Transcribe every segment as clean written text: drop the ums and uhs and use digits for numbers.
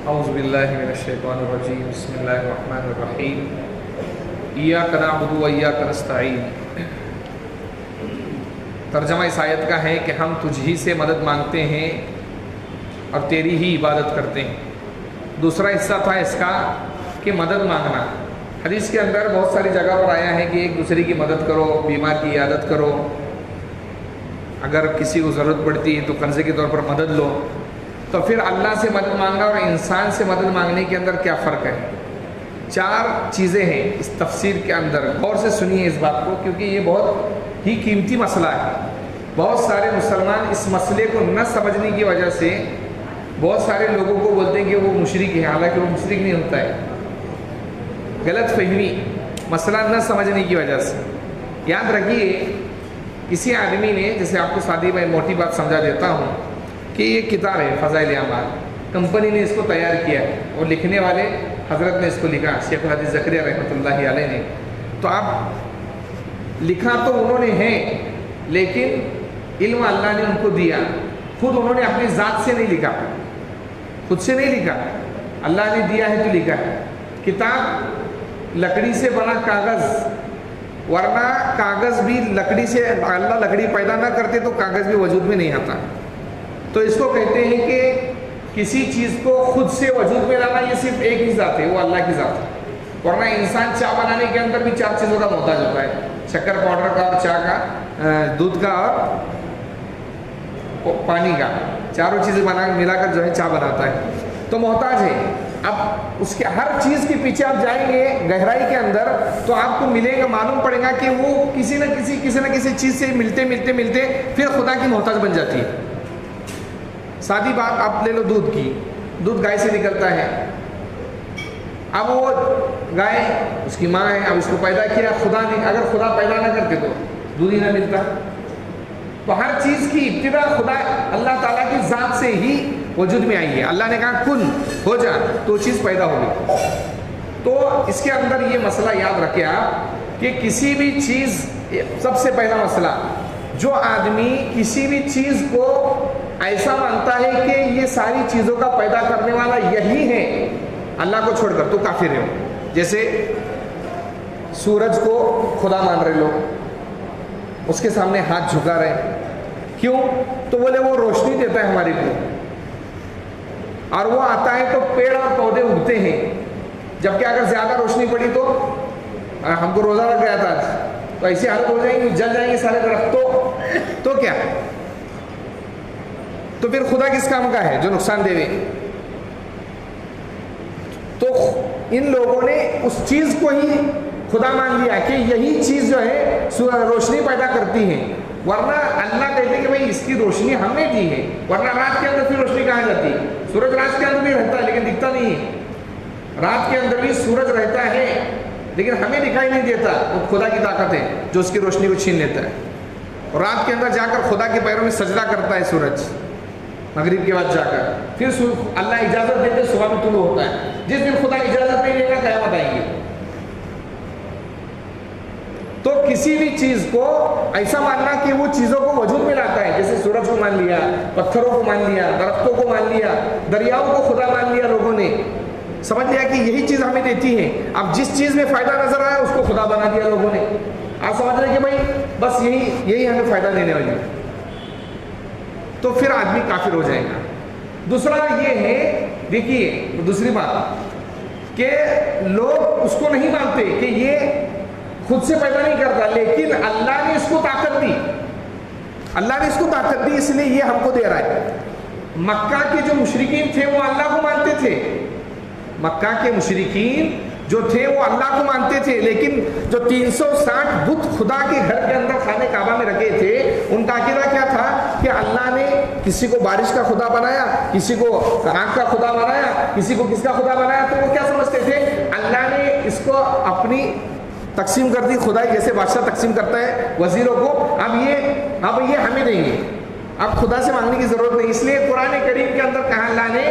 اعوذ باللہ من الشیطان الرجیم بسم اللہ الرحمن الرحیم ایاک نعبد و ایاک نستعین۔ ترجمہ اس آیت کا ہے کہ ہم تجھ ہی سے مدد مانگتے ہیں اور تیری ہی عبادت کرتے ہیں۔ دوسرا حصہ تھا اس کا کہ مدد مانگنا۔ حدیث کے اندر بہت ساری جگہ پر آیا ہے کہ ایک دوسرے کی مدد کرو، بیمار کی عیادت کرو، اگر کسی کو ضرورت پڑتی ہے تو قرضے کے طور پر مدد لو۔ تو پھر اللہ سے مدد مانگنا اور انسان سے مدد مانگنے کے اندر کیا فرق ہے؟ 4 چیزیں ہیں اس تفسیر کے اندر، غور سے سنیے اس بات کو، کیونکہ یہ بہت ہی قیمتی مسئلہ ہے۔ بہت سارے مسلمان اس مسئلے کو نہ سمجھنے کی وجہ سے بہت سارے لوگوں کو بولتے ہیں کہ وہ مشرک ہے، حالانکہ وہ مشرک نہیں ہوتا ہے۔ غلط فہمی، مسئلہ نہ سمجھنے کی وجہ سے۔ یاد رکھیے، کسی آدمی نے، جیسے آپ کو سادی میں موٹی بات سمجھا دیتا ہوں کہ یہ کتاب ہے فضائل اعمال، کمپنی نے اس کو تیار کیا ہے اور لکھنے والے حضرت نے اس کو لکھا، شیخ الحدیث زکریا رحمۃ اللہ علیہ نے۔ تو آپ لکھا تو انہوں نے ہے، لیکن علم اللہ نے ان کو دیا، خود انہوں نے اپنی ذات سے نہیں لکھا، خود سے نہیں لکھا، اللہ نے دیا ہے تو لکھا ہے۔ کتاب لکڑی سے بنا کاغذ، ورنہ کاغذ بھی لکڑی سے، اللہ لکڑی پیدا نہ کرتے تو کاغذ بھی وجود میں نہیں آتا۔ تو اس کو کہتے ہیں کہ کسی چیز کو خود سے وجود میں لانا، یہ صرف ایک ہی ذات ہے، وہ اللہ کی ذات ہے۔ ورنہ انسان چائے بنانے کے اندر بھی 4 چیزوں کا محتاج ہوتا ہے، شکر پاؤڈر کا اور چائے کا، دودھ کا اور پانی کا، چاروں چیزیں ملا کر جو ہے چائے بناتا ہے، تو محتاج ہے۔ اب اس کے ہر چیز کے پیچھے آپ جائیں گے گہرائی کے اندر تو آپ کو ملے گا، معلوم پڑے گا کہ وہ کسی نہ کسی چیز سے ملتے پھر خدا کی محتاج بن جاتی ہے۔ سادی بات آپ لے لو دودھ کی، دودھ گائے سے نکلتا ہے، اب وہ گائے اس کی ماں ہے، اب اس کو پیدا کیا خدا نے، اگر خدا پیدا نہ کرتے تو دودھ ہی نہ ملتا۔ تو ہر چیز کی ابتدا خدا اللہ تعالیٰ کی ذات سے ہی وجود میں آئی ہے۔ اللہ نے کہا کن ہو جا تو چیز پیدا ہوگی۔ تو اس کے اندر یہ مسئلہ یاد رکھیں آپ کہ کسی بھی چیز، سب سے پہلا مسئلہ، جو آدمی کسی بھی چیز کو ایسا مانتا ہے کہ یہ ساری چیزوں کا پیدا کرنے والا یہی ہے اللہ کو چھوڑ کر، تو کافر ہے۔ جیسے سورج کو خدا مان رہے لوگ، اس کے سامنے ہاتھ جھکا رہے، کیوں؟ تو بولے وہ روشنی دیتا ہے ہمارے کو، اور وہ آتا ہے تو پیڑ اور پودے اگتے ہیں، جبکہ اگر زیادہ روشنی پڑی تو ہم کو روزہ لگ گیا تھا آج، تو ایسی حالت ہو جائیں گی، جل جائیں گے سارے درخت، تو کیا؟ تو پھر خدا کس کام کا ہے جو نقصان دے دے؟ تو ان لوگوں نے اس چیز کو ہی خدا مان لیا کہ یہی چیز جو ہے روشنی پیدا کرتی ہے، ورنہ اللہ کہتے کہ بھائی اس کی روشنی ہم نے دی ہے، ورنہ رات کے اندر پھر روشنی کہاں جاتی ہے؟ سورج رات کے اندر بھی رہتا ہے لیکن دکھتا نہیں ہے، رات کے اندر بھی سورج رہتا ہے لیکن ہمیں دکھائی نہیں دیتا، وہ خدا کی طاقت ہے جو اس کی روشنی کو چھین لیتا ہے۔ اور رات کے اندر جا کر خدا کے پیروں میں سجدہ کرتا ہے سورج، مغرب کے بعد جا کر، پھر اللہ اجازت دیتے صبح میں طلوع ہوتا ہے۔ جس دن خدا اجازت نہیں دے گا قیامت آئیں گی۔ تو کسی بھی چیز کو ایسا ماننا کہ وہ چیزوں کو وجود میں لاتا ہے، جیسے سورج کو مان لیا، پتھروں کو مان لیا، درختوں کو مان لیا، دریاؤں کو خدا مان لیا، لوگوں نے سمجھ لیا کہ یہی چیز ہمیں دیتی ہے۔ اب جس چیز میں فائدہ نظر آیا اس کو خدا بنا دیا لوگوں نے، آپ سمجھ رہے کہ بھائی بس یہی ہمیں فائدہ دینے والی ہے، تو پھر آدمی کافر ہو جائے گا۔ دوسرا یہ ہے، دیکھیے دوسری بات کہ لوگ اس کو نہیں مانتے کہ یہ خود سے پیدا نہیں کرتا، لیکن اللہ نے اس کو طاقت دی، اللہ نے اس کو طاقت دی، اس لیے یہ ہم کو دے رہا ہے۔ مکہ کے جو مشرکین تھے وہ اللہ کو مانتے تھے، مکہ کے مشرکین جو تھے وہ اللہ کو مانتے تھے، لیکن جو 360 بت خدا کے گھر کے اندر خانہ کعبہ میں رکھے تھے، ان کا عقیدہ کیا تھا کہ اللہ نے کسی کو بارش کا خدا بنایا، کسی کو آگ کا خدا بنایا، کسی کو کس کا خدا بنایا، تو وہ کیا سمجھتے تھے؟ اللہ نے اس کو اپنی تقسیم کر دی، خدا جیسے بادشاہ تقسیم کرتا ہے وزیروں کو، اب یہ ہمیں دیں گے، اب خدا سے مانگنے کی ضرورت نہیں۔ اس لیے قرآن کریم کے اندر کہا اللہ نے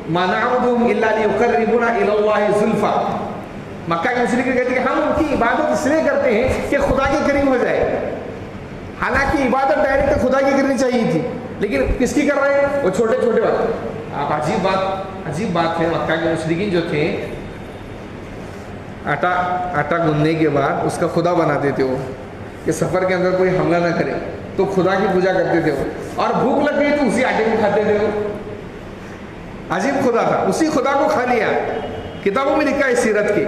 مَا نَعْبُدُهُمْ إِلَّا لِيُقَرِّبُونَا إِلَى اللَّهِ زُلْفَىٰ، مکہ کے مشرک کہتے ہیں کہ ہم ان کی عبادت اس لیے کرتے ہیں کہ خدا کے قریب ہو جائے، حالانکہ عبادت ڈائریکٹ خدا کی کرنی چاہیے تھی، لیکن کس کی کر رہے ہیں؟ وہ چھوٹے چھوٹے بات۔ آپ عجیب بات عجیب بات ہے، مکہ کے مشرکین جو تھے آٹا گوندنے کے بعد اس کا خدا بناتے تھے وہ، کہ سفر کے اندر کوئی حملہ نہ کرے، تو خدا کی پوجا کرتے تھے وہ، اور بھوک لگ گئی تو اسی آٹے کو کھاتے تھے وہ۔ عجیب خدا تھا، اسی خدا کو کھا لیا، کتابوں میں لکھا ہے سیرت کی۔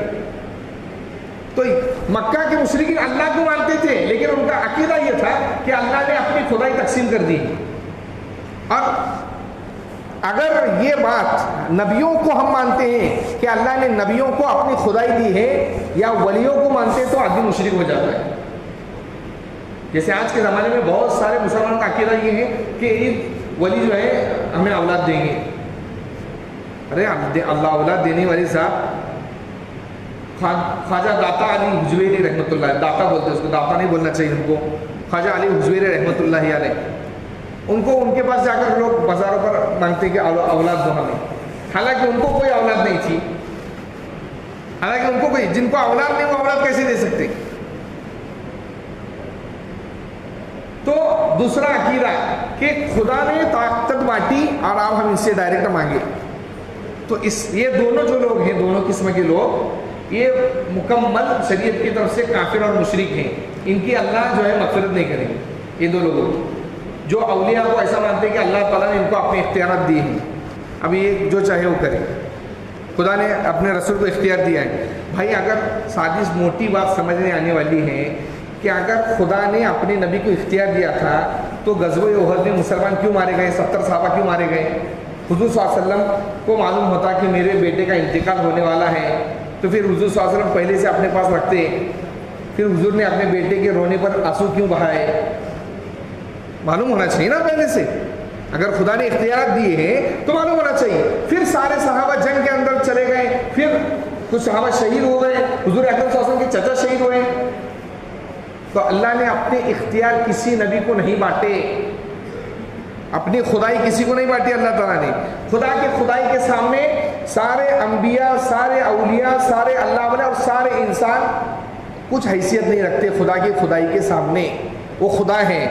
تو مکہ کے مشرکین اللہ کو مانتے تھے، لیکن ان کا عقیدہ یہ تھا کہ اللہ نے اپنی خدائی تقسیم کر دی، اور اگر یہ بات نبیوں کو ہم مانتے ہیں کہ اللہ نے نبیوں کو اپنی خدائی دی ہے، یا ولیوں کو مانتے ہیں، تو آدمی مشرک ہو جاتا ہے۔ جیسے آج کے زمانے میں بہت سارے مسلمانوں کا عقیدہ یہ ہے کہ ولی جو ہے ہمیں اولاد دیں گے۔ ارے اللہ اولاد دینے والے صاحب خواجہ داتا علی حجویری رحمۃ اللہ، داتا بولتے ہیں اس کو، داتا نہیں بولنا چاہیے ان کو، خواجہ علی حجویری رحمۃ اللہ علیہ، ان کے پاس جا کر لوگ بازاروں پر مانگتے کہ اولاد دو ہمیں، حالانکہ ان کو کوئی اولاد نہیں تھی، حالانکہ ان کو کوئی، جن کو اولاد نہیں وہ اولاد کیسے دے سکتے؟ تو دوسرا عقیدہ کہ خدا نے طاقت بانٹی اور آپ ہم ان سے ڈائریکٹ مانگے۔ تو یہ دونوں جو لوگ ہیں، دونوں قسم کے لوگ، یہ مکمل شریعت کی طرف سے کافر اور مشرک ہیں، ان کی اللہ جو ہے مغفرت نہیں کریں گے۔ یہ دو لوگوں جو اولیاء کو ایسا مانتے ہیں کہ اللہ تعالیٰ نے ان کو اپنے اختیارات دیے ہیں، اب یہ جو چاہے وہ کرے، خدا نے اپنے رسول کو اختیار دیا ہے۔ بھائی اگر سادی موٹی بات سمجھنے آنے والی ہے کہ اگر خدا نے اپنے نبی کو اختیار دیا تھا تو غزوہ احد میں مسلمان کیوں مارے گئے، 70 صحابہ کیوں مارے گئے؟ حضور صلی اللہ علیہ وسلم کو معلوم ہوتا کہ میرے بیٹے کا انتقال ہونے والا ہے، تو پھر حضور صلی اللہ علیہ وسلم پہلے سے اپنے پاس رکھتے، پھر حضور نے اپنے بیٹے کے رونے پر آنسو کیوں بہائے؟ معلوم ہونا چاہیے نا پہلے سے، اگر خدا نے اختیارات دیے ہیں تو معلوم ہونا چاہیے۔ پھر سارے صحابہ جنگ کے اندر چلے گئے، پھر کچھ صحابہ شہید ہو گئے، حضور اکرم صلی اللہ علیہ وسلم کے چچا شہید ہوئے، تو اللہ نے اپنے اختیار کسی نبی کو نہیں بانٹے، اپنی خدائی کسی کو نہیں بانٹی اللہ تعالیٰ نے۔ خدا کی خدائی کے سامنے سارے انبیاء، سارے اولیاء، سارے اللہ والے اور سارے انسان کچھ حیثیت نہیں رکھتے خدا کی خدائی کے سامنے۔ وہ خدا ہے،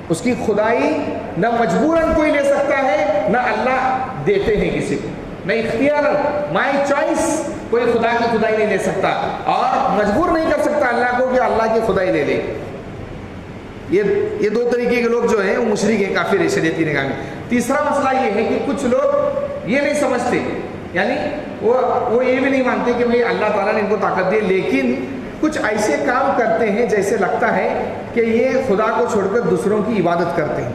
اس کی خدائی نہ مجبوراً کوئی لے سکتا ہے، نہ اللہ دیتے ہیں کسی کو، نہ اختیاراً، مائی چوائس کوئی خدا کی خدائی نہیں لے سکتا، اور مجبور نہیں کر سکتا اللہ کو کہ اللہ کی خدائی لے لے۔ یہ دو طریقے کے لوگ جو ہیں وہ مشرک ہیں، کافر ہیں شریعت کی نگاہ میں۔ تیسرا مسئلہ یہ ہے کہ کچھ لوگ یہ نہیں سمجھتے، یعنی وہ یہ بھی نہیں مانتے کہ بھئی اللہ تعالیٰ نے ان کو طاقت دی، لیکن کچھ ایسے کام کرتے ہیں جیسے لگتا ہے کہ یہ خدا کو چھوڑ کر دوسروں کی عبادت کرتے ہیں،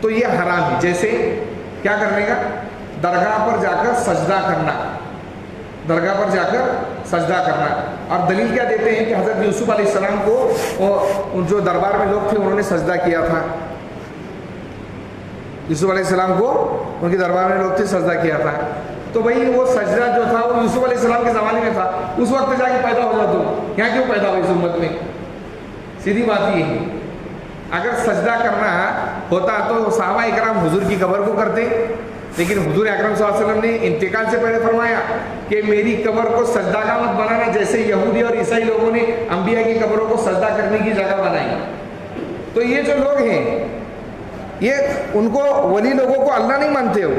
تو یہ حرام ہے۔ جیسے کیا کرنے کا؟ درگاہ پر جا کر سجدہ کرنا، درگاہ پر جا کر سجدہ کرنا۔ اور دلیل کیا دیتے ہیں کہ حضرت یوسف علیہ السلام کو جو دربار میں لوگ تھے انہوں نے سجدہ کیا تھا، یوسف علیہ السلام کو ان کے دربار میں لوگ تھے سجدہ کیا تھا، تو بھئی وہ سجدہ جو تھا وہ یوسف علیہ السلام کے زمانے میں تھا، اس وقت جا کے پیدا ہو جاتا ہو، یہاں کیوں پیدا ہوئی اس امت میں؟ سیدھی بات یہ ہے، اگر سجدہ کرنا ہوتا تو صحابہ اکرام حضور کی قبر کو کرتے، لیکن حضور اکرم صلی اللہ علیہ وسلم نے انتقال سے پہلے فرمایا کہ میری قبر کو سجدہ کا مت بنانا، جیسے یہودی اور عیسائی لوگوں نے انبیاء کی قبروں کو سجدہ کرنے کی جگہ بنائی۔ تو یہ جو لوگ ہیں یہ ان کو ولی لوگوں کو اللہ نہیں مانتے ہو،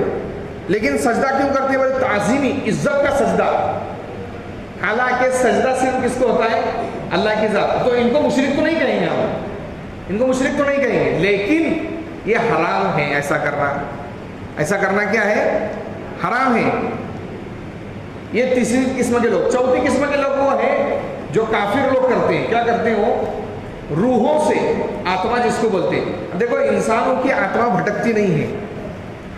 لیکن سجدہ کیوں کرتے ہیں؟ بولے تعظیمی، عزت کا سجدہ، حالانکہ سجدہ صرف کس کو ہوتا ہے؟ اللہ کی ذات۔ تو ان کو مشرک تو نہیں کہیں گے ہم، ان کو مشرک تو نہیں کہیں گے، لیکن یہ حرام ہے ایسا کرنا۔ ایسا کرنا کیا ہے؟ حرام ہے۔ یہ تیسری قسم کے لوگ۔ چوتھی قسم کے لوگ وہ ہیں جو کافر لوگ کرتے ہیں۔ کیا کرتے ہیں وہ؟ روحوں سے، آتما جس کو بولتے ہیں۔ دیکھو انسانوں کی آتما بھٹکتی نہیں ہے۔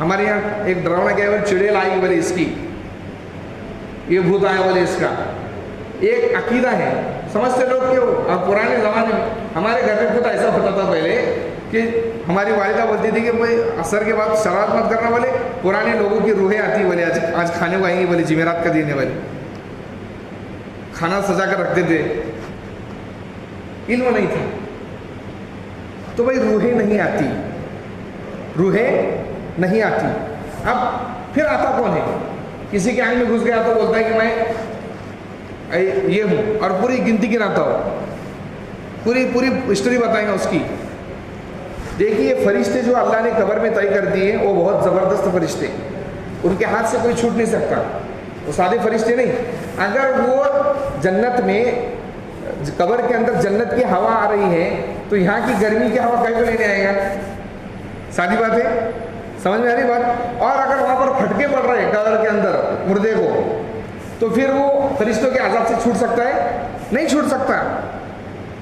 ہمارے یہاں ایک ڈراؤنا کیا ہے، چڑیل آئی بولے اس کی، یہ بھوت آیا بولے اس کا، ایک عقیدہ ہے۔ سمجھتے لوگ کہ اور پرانے زمانے میں ہمارے گھر میں خود ایسا ہوتا تھا پہلے کہ ہماری والدہ بولتی تھی کہ بھائی عصر کے بعد شراب مت کرنا، بولے پرانے لوگوں کی روحیں آتی بولے آج کھانے کو آئیں گی، بولے جمعرات کا دن ہے، بولے کھانا سجا کر رکھتے تھے، علم نہیں تھا۔ تو بھائی روحیں نہیں آتی، روحیں نہیں آتی۔ اب پھر آتا کون ہے؟ کسی کے آنکھ میں گھس گیا تو بولتا ہے کہ میں یہ ہوں، اور پوری گنتی گناتا ہوں، پوری ہسٹری بتائیں گا اس کی۔ دیکھیے فرشتے جو اللہ نے قبر میں طے کر دیے وہ بہت زبردست فرشتے، ان کے ہاتھ سے کوئی چھوٹ نہیں سکتا، وہ سادے فرشتے نہیں۔ اگر وہ جنت میں قبر کے اندر جنت کی ہوا آ رہی ہے تو یہاں کی گرمی کی ہوا کہیں کو لینے آئے گا؟ سادی بات ہے، سمجھ میں آ رہی بات؟ اور اگر وہاں پر پھٹکے پڑ رہے ہیں قبر کے اندر مردے کو، تو پھر وہ فرشتوں کے عذاب سے چھوٹ سکتا ہے؟ نہیں چھوٹ سکتا۔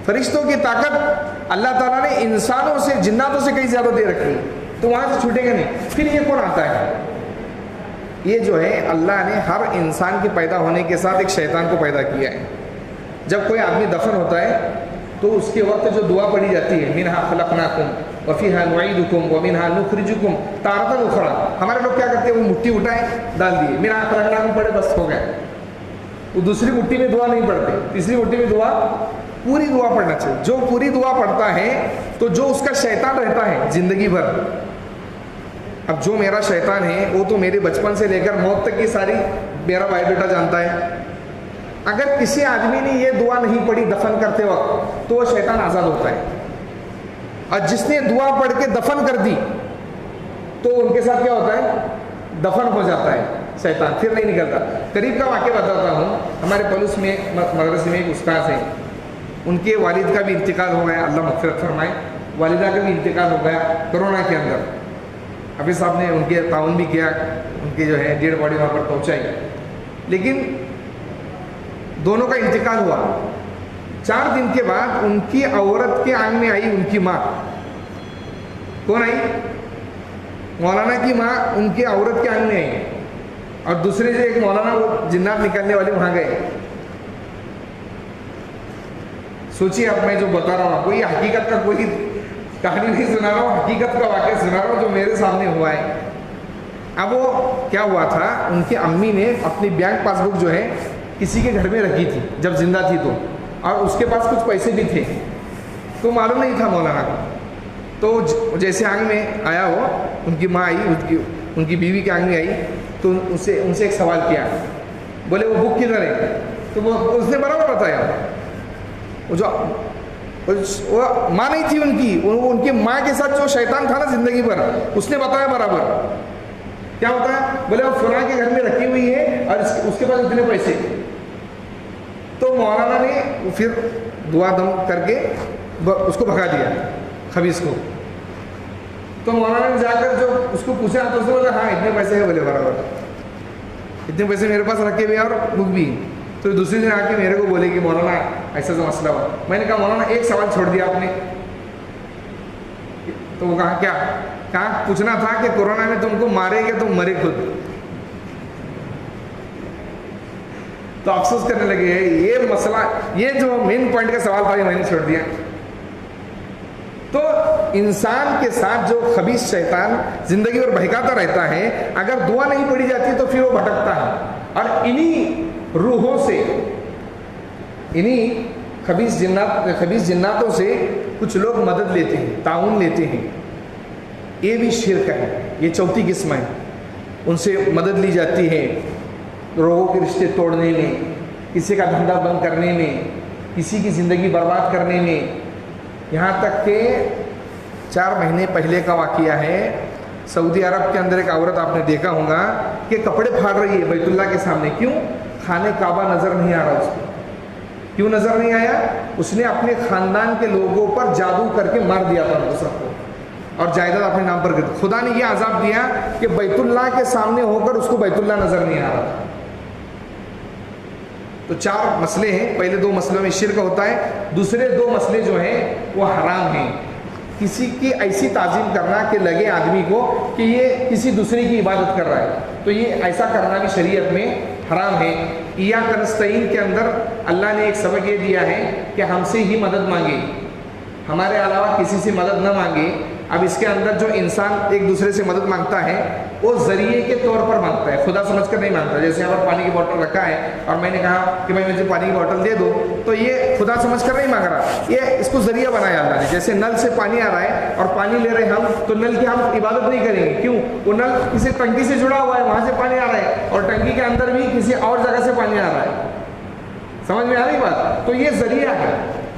فرشتوں کی طاقت اللہ تعالیٰ نے انسانوں سے جناتوں سے کئی زیادہ دے رکھی، تو وہاں سے چھوٹے گا نہیں۔ پھر یہ کون آتا ہے؟ یہ جو ہے اللہ نے ہر انسان کے پیدا ہونے کے ساتھ ایک شیطان کو پیدا کیا ہے۔ جب کوئی آدمی دفن ہوتا ہے تو اس کے وقت جو دعا پڑھی جاتی ہے، منہا خلقناکم وفیہا نعیدکم ومنہا نخرجکم تارۃ اخری، ہمارے لوگ کیا کرتے ہیں، وہ مٹی اٹھائے ڈال دیے، منہا خلقناکم پڑھے بس ہو گئے، وہ دوسری مٹی میں دعا نہیں پڑھتے، تیسری مٹی میں دعا، پوری دعا پڑھنا چاہیے۔ جو پوری دعا پڑھتا ہے تو جو اس کا شیطان رہتا ہے زندگی بھر، اب جو میرا شیطان ہے وہ تو میرے بچپن سے لے کر موت تک کی ساری میرا بھائی بیٹا جانتا ہے۔ اگر کسی آدمی نے یہ دعا نہیں پڑھی دفن کرتے وقت تو وہ شیطان آزاد ہوتا ہے، اور جس نے دعا پڑھ کے دفن کر دی تو ان کے ساتھ کیا ہوتا ہے، دفن ہو جاتا ہے شیطان، پھر نہیں نکلتا۔ قریب کا واقعہ بتاتا ہوں، ہمارے پلوس میں مدرسے میں ایک استاذ ہیں، ان کے والد کا بھی انتقال ہو گیا، اللہ مغفرت فرمائے، والدہ کا بھی انتقال ہو گیا کرونا کے اندر۔ حافظ صاحب نے ان کے تعاون بھی کیا، ان کی جو ہے ڈیڈ باڈی وہاں پر پہنچائی، لیکن دونوں کا انتقال ہوا۔ 4 دن کے بعد ان کی عورت کے آنگ میں آئی ان کی ماں۔ کون آئی؟ مولانا کی ماں ان کی عورت کے آنگ میں آئی، اور دوسرے جو ایک مولانا وہ جنات نکالنے والے وہاں گئے۔ سوچیے اب میں جو بتا رہا ہوں کوئی حقیقت کا کوئی کہانی نہیں سنا رہا ہوں، حقیقت کا واقعہ سنا رہا ہوں جو میرے سامنے ہوا ہے۔ اب وہ کیا ہوا تھا، ان کی امی نے اپنی بینک پاس بک جو ہے کسی کے گھر میں رکھی تھی جب زندہ تھی تو، اور اس کے پاس کچھ پیسے بھی تھے، تو معلوم نہیں تھا مولانا کو۔ تو جیسے آنگ میں آیا وہ، ان کی ماں آئی، ان کی بیوی کے آنگ میں آئی، تو ان سے ایک سوال کیا، بولے وہ بک کدھر ہے؟ تو وہ اس نے برابر بتایا، وہ ماں نہیں تھی ان کی ماں کے ساتھ جو شیطان تھا نا زندگی بھر، اس نے بتایا برابر کیا ہوتا ہے، بولے وہ فلاں کے گھر میں رکھی ہوئی ہے اور اس کے پاس اتنے پیسے۔ تو مولانا نے پھر دعا دم کر کے اس کو بھگا دیا خبیث کو۔ تو مولانا نے جا کر جو اس کو پوچھا تو اس نے بولا ہاں اتنے پیسے ہیں، بولے برابر اتنے پیسے میرے پاس رکھے ہوئے اور بک بھی۔ تو دوسرے دن آ کے میرے کو بولے کہ مولانا ایسا تو مسئلہ ہوا۔ میں نے کہا مولانا ایک سوال چھوڑ دیا آپ نے۔ تو وہ کہا کیا؟ کہاں پوچھنا تھا کہ کورونا میں تم کو مارے گے تم مرے خود۔ تو افسوس کرنے لگے یہ مسئلہ، یہ جو مین پوائنٹ کا سوال تھا یہ میں نے چھوڑ دیا۔ تو انسان کے ساتھ جو خبیث شیطان زندگی اور بہکاتا رہتا ہے، اگر دعا نہیں پڑھی جاتی تو پھر وہ بھٹکتا ہے، اور انہی روحوں سے، انہی خبیث جناتوں سے کچھ لوگ مدد لیتے ہیں، تعاون لیتے ہیں۔ یہ بھی شرک ہے، یہ چوتھی قسم ہے۔ ان سے مدد لی جاتی ہے لوگوں کے رشتے توڑنے میں، کسی کا دھندا بند کرنے میں، کسی کی زندگی برباد کرنے میں۔ یہاں تک کہ 4 مہینے پہلے کا واقعہ ہے، سعودی عرب کے اندر ایک عورت آپ نے دیکھا ہوگا کہ کپڑے پھاڑ رہی ہے بیت اللہ کے سامنے۔ کیوں؟ خانہ کعبہ نظر نہیں آ رہا اس کو۔ کیوں نظر نہیں آیا؟ اس نے اپنے خاندان کے لوگوں پر جادو کر کے مار دیا تھا ان سب کو، اور جائیداد اپنے نام پر کر دی۔ خدا نے یہ عذاب دیا کہ بیت اللہ کے سامنے ہو کر اس کو بیت اللہ نظر نہیں آ رہا تھا۔ تو 4 مسئلے ہیں، پہلے 2 مسئلوں میں شرک ہوتا ہے، دوسرے 2 مسئلے جو ہیں وہ حرام ہیں۔ کسی کی ایسی تعظیم کرنا کہ لگے آدمی کو کہ یہ کسی دوسرے کی عبادت کر رہا ہے، تو یہ ایسا کرنا بھی شریعت میں حرام ہے۔ ایاک نستعین کے اندر اللہ نے ایک سبق یہ دیا ہے کہ ہم سے ہی مدد مانگے، ہمارے علاوہ کسی سے مدد نہ مانگے۔ اب اس کے اندر جو انسان ایک دوسرے سے مدد مانگتا ہے وہ ذریعے کے طور پر مانگتا ہے، خدا سمجھ کر نہیں مانگتا۔ جیسے یہاں پر پانی کی بوتل رکھا ہے اور میں نے کہا کہ بھائی مجھے پانی کی بوتل دے دو، تو یہ خدا سمجھ کر نہیں مانگ رہا، یہ اس کو ذریعہ بنایا اللہ نے۔ جیسے نل سے پانی آ رہا ہے اور پانی لے رہے ہم، تو نل کی ہم عبادت نہیں کریں گے، کیوں؟ وہ نل کسی ٹنکی سے جڑا ہوا ہے، وہاں سے پانی آ رہا ہے، اور ٹنکی کے اندر بھی کسی اور جگہ سے پانی آ رہا ہے۔ سمجھ میں آ رہی بات؟ تو یہ ذریعہ ہے،